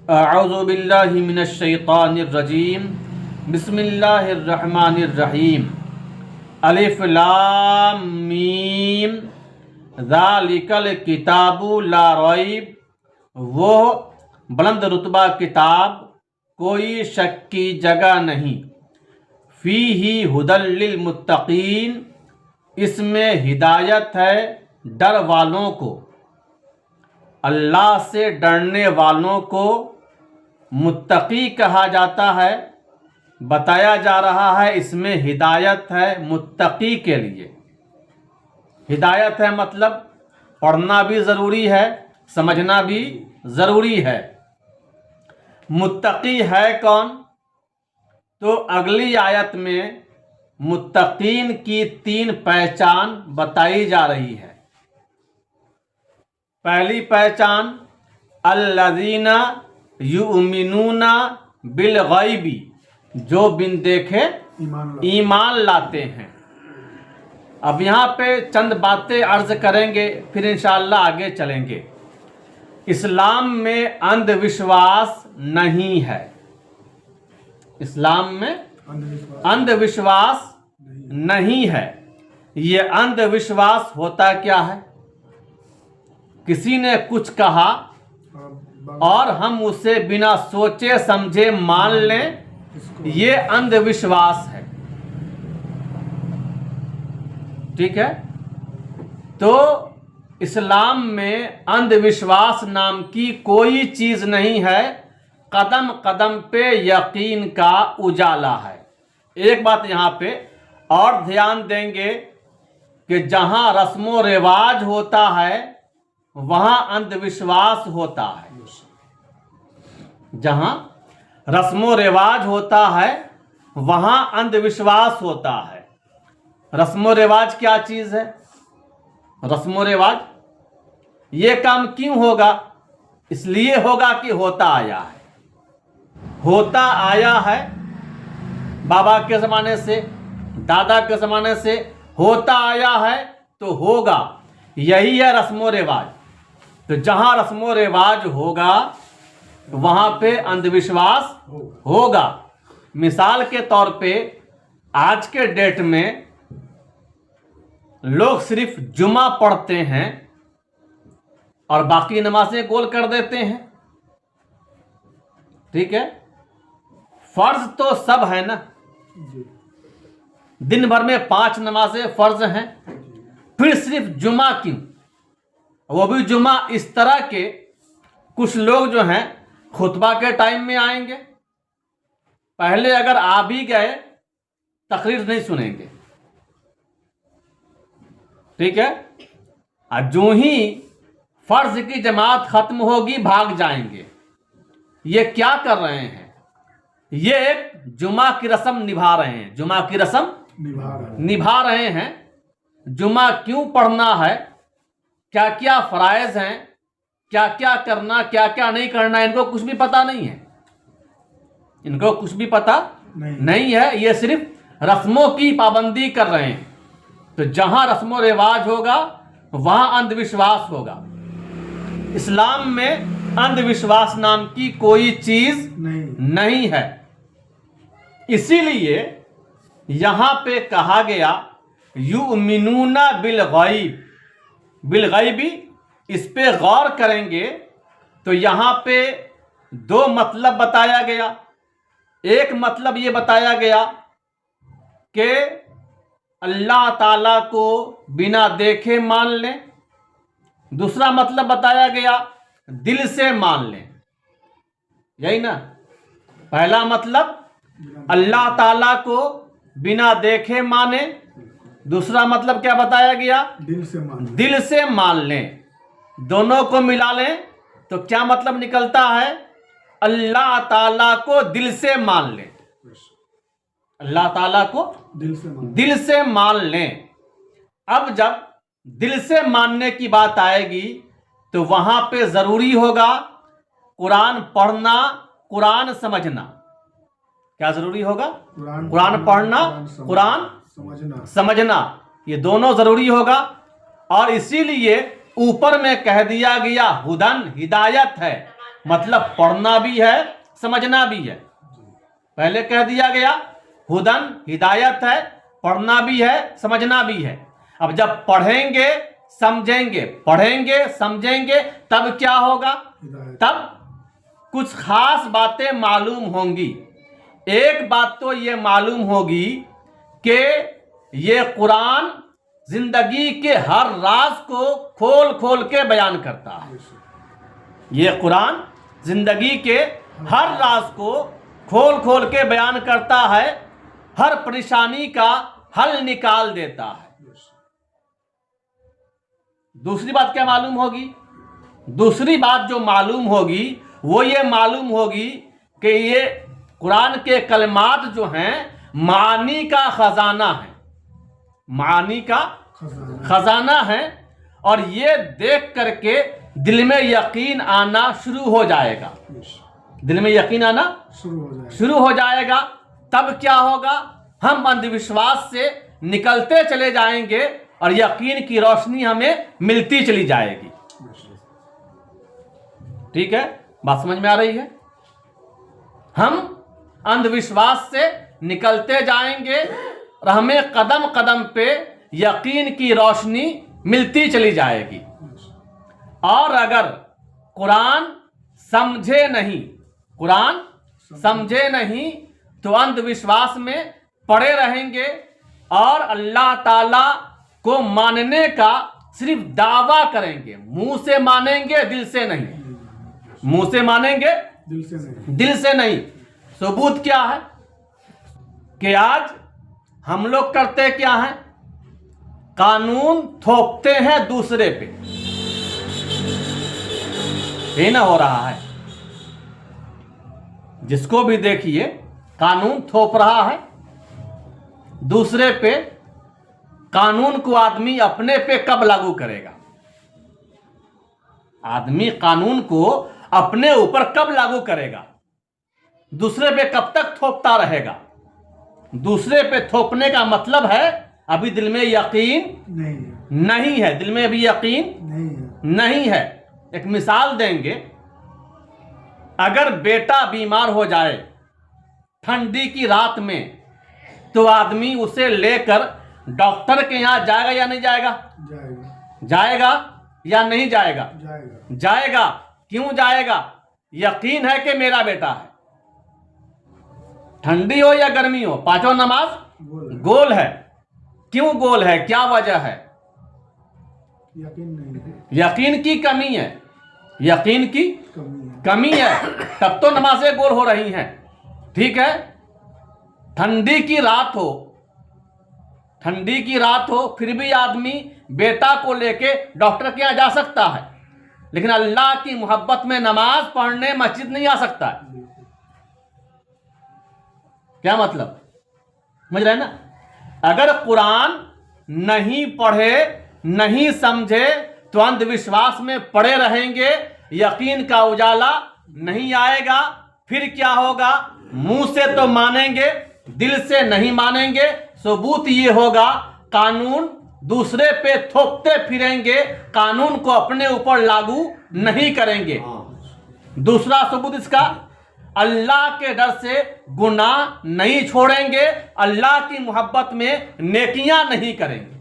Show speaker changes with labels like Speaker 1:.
Speaker 1: अऊज़ु बिल्लाहि मिनश शैतानिर रजीम बिस्मिल्लाहिर रहमानिर रहीम अलिफ लाम मीम ज़ालिकल किताबु ला रैब। वो बुलंद रुतबा किताब, कोई शक की जगह नहीं। फ़ीही हुदल लिल मुत्तकीन, इसमें हिदायत है डर वालों को, अल्लाह से डरने वालों को मुत्तकी कहा जाता है। बताया जा रहा है इसमें हिदायत है मुत्तकी के लिए। हिदायत है मतलब पढ़ना भी ज़रूरी है, समझना भी ज़रूरी है। मुत्तकी है कौन? तो अगली आयत में मुत्तकीन की 3 पहचान बताई जा रही है। पहली पहचान अल्लज़ीना युमिनूना बिल गैबी, जो बिन देखे ईमान लाते हैं। अब यहाँ पे चंद बातें अर्ज करेंगे, फिर इंशाअल्लाह आगे चलेंगे। इस्लाम में अंधविश्वास नहीं है। इस्लाम में अंधविश्वास नहीं है। ये अंधविश्वास होता क्या है? किसी ने कुछ कहा और हम उसे बिना सोचे समझे मान लें, ये अंधविश्वास है। ठीक है? तो इस्लाम में अंधविश्वास नाम की कोई चीज नहीं है। कदम कदम पे यकीन का उजाला है। एक बात यहाँ पे और ध्यान देंगे कि जहां रस्मो रिवाज होता है वहां अंधविश्वास होता है। जहां रस्मो रिवाज होता है वहां अंधविश्वास होता है। रस्मो रिवाज क्या चीज है? रस्मो रिवाज ये काम क्यों होगा? इसलिए होगा कि होता आया है। होता आया है बाबा के ज़माने से, दादा के ज़माने से होता आया है तो होगा। यही है रस्मो रिवाज। तो जहां रस्मो रिवाज होगा वहां पे अंधविश्वास होगा। मिसाल के तौर पे आज के डेट में लोग सिर्फ जुमा पढ़ते हैं और बाकी नमाजें गोल कर देते हैं। ठीक है? फर्ज तो सब है ना। दिन भर में 5 नमाजें फर्ज हैं, फिर सिर्फ जुमा क्यों? वो भी जुमा इस तरह के, कुछ लोग जो हैं खुतबा के टाइम में आएंगे, पहले अगर आ भी गए तकरीर नहीं सुनेंगे। ठीक है? और जो ही फर्ज की जमात खत्म होगी भाग जाएंगे। ये क्या कर रहे हैं? ये एक जुमा की रस्म निभा रहे हैं। जुमा की रस्म निभा रहे हैं। जुमा क्यों पढ़ना है, क्या क्या फराइज हैं, क्या क्या करना, क्या क्या नहीं करना, इनको कुछ भी पता नहीं है। इनको कुछ भी पता नहीं है। ये सिर्फ रस्मों की पाबंदी कर रहे हैं। तो जहां रस्मो रिवाज होगा वहां अंधविश्वास होगा। इस्लाम में अंधविश्वास नाम की कोई चीज नहीं है। इसीलिए यहां पे कहा गया युमिनूना बिल गैब। बिल गैबी, इस पे गौर करेंगे तो यहां पे 2 मतलब बताया गया। एक मतलब ये बताया गया कि अल्लाह ताला को बिना देखे मान लें। दूसरा मतलब बताया गया दिल से मान लें। यही ना? पहला मतलब अल्लाह ताला को बिना देखे माने। दूसरा मतलब क्या बताया गया? दिल से मान लें। दोनों को मिला लें तो क्या मतलब निकलता है? अल्लाह ताला को दिल से मान लें। अल्लाह ताला को दिल से मान लें। अब जब दिल से मानने की बात आएगी तो वहां पे जरूरी होगा कुरान पढ़ना, कुरान समझना। क्या जरूरी होगा? कुरान पढ़ना, कुरान समझना। ये दोनों जरूरी होगा। और इसीलिए ऊपर में कह दिया गया हुदन, हिदायत है। मतलब पढ़ना भी है, समझना भी है। पहले कह दिया गया हुदन हिदायत है, पढ़ना भी है, समझना भी है। अब जब पढ़ेंगे समझेंगे तब क्या होगा? तब कुछ खास बातें मालूम होंगी। एक बात तो ये मालूम होगी कि ये कुरान जिंदगी के हर राज को खोल खोल के बयान करता है। ये कुरान जिंदगी के हर राज को खोल खोल के बयान करता है, हर परेशानी का हल निकाल देता है। दूसरी बात क्या मालूम होगी? दूसरी बात जो मालूम होगी वो ये मालूम होगी कि ये कुरान के कलमात जो हैं मानी का खजाना है, मानी का खजाना है। और ये देख करके दिल में यकीन आना शुरू हो जाएगा, दिल में यकीन आना शुरू हो जाएगा। तब क्या होगा? हम अंधविश्वास से निकलते चले जाएंगे और यकीन की रोशनी हमें मिलती चली जाएगी। ठीक है, बात समझ में आ रही है? हम अंधविश्वास से निकलते जाएंगे और हमें कदम कदम पे यकीन की रोशनी मिलती चली जाएगी। और अगर कुरान समझे नहीं तो अंधविश्वास में पड़े रहेंगे और अल्लाह ताला को मानने का सिर्फ दावा करेंगे। मुंह से मानेंगे, दिल से नहीं। मुंह से मानेंगे, दिल से नहीं। सबूत क्या है कि आज हम लोग करते क्या हैं? कानून थोपते हैं दूसरे पे। ये ना हो रहा है? जिसको भी देखिए कानून थोप रहा है दूसरे पे। कानून को आदमी अपने पे कब लागू करेगा? आदमी कानून को अपने ऊपर कब लागू करेगा? दूसरे पे कब तक थोपता रहेगा? दूसरे पे थोपने का मतलब है अभी दिल में यकीन नहीं है। दिल में अभी यकीन नहीं है। एक मिसाल देंगे, अगर बेटा बीमार हो जाए ठंडी की रात में तो आदमी उसे लेकर डॉक्टर के यहां जाएगा या नहीं जाएगा? जाएगा या नहीं जाएगा? जाएगा। क्यों जाएगा? यकीन है कि मेरा बेटा है। ठंडी हो या गर्मी हो, पांचों नमाज गोल है। क्यों गोल है? क्या वजह है? यकीन की कमी है। यकीन की कमी है, तब तो नमाजें गोल हो रही हैं। ठीक है, ठंडी की रात हो फिर भी आदमी बेटा को लेके डॉक्टर के यहां जा सकता है, लेकिन अल्लाह की मोहब्बत में नमाज पढ़ने मस्जिद नहीं आ सकता है। क्या मतलब? समझ रहे ना? अगर कुरान नहीं पढ़े, नहीं समझे तो अंधविश्वास में पड़े रहेंगे, यकीन का उजाला नहीं आएगा। फिर क्या होगा? मुंह से तो मानेंगे, दिल से नहीं मानेंगे। सबूत ये होगा कानून दूसरे पे थोपते फिरेंगे, कानून को अपने ऊपर लागू नहीं करेंगे। दूसरा सबूत इसका, अल्लाह के डर से गुनाह नहीं छोड़ेंगे, अल्लाह की मोहब्बत में नेकियां नहीं करेंगे।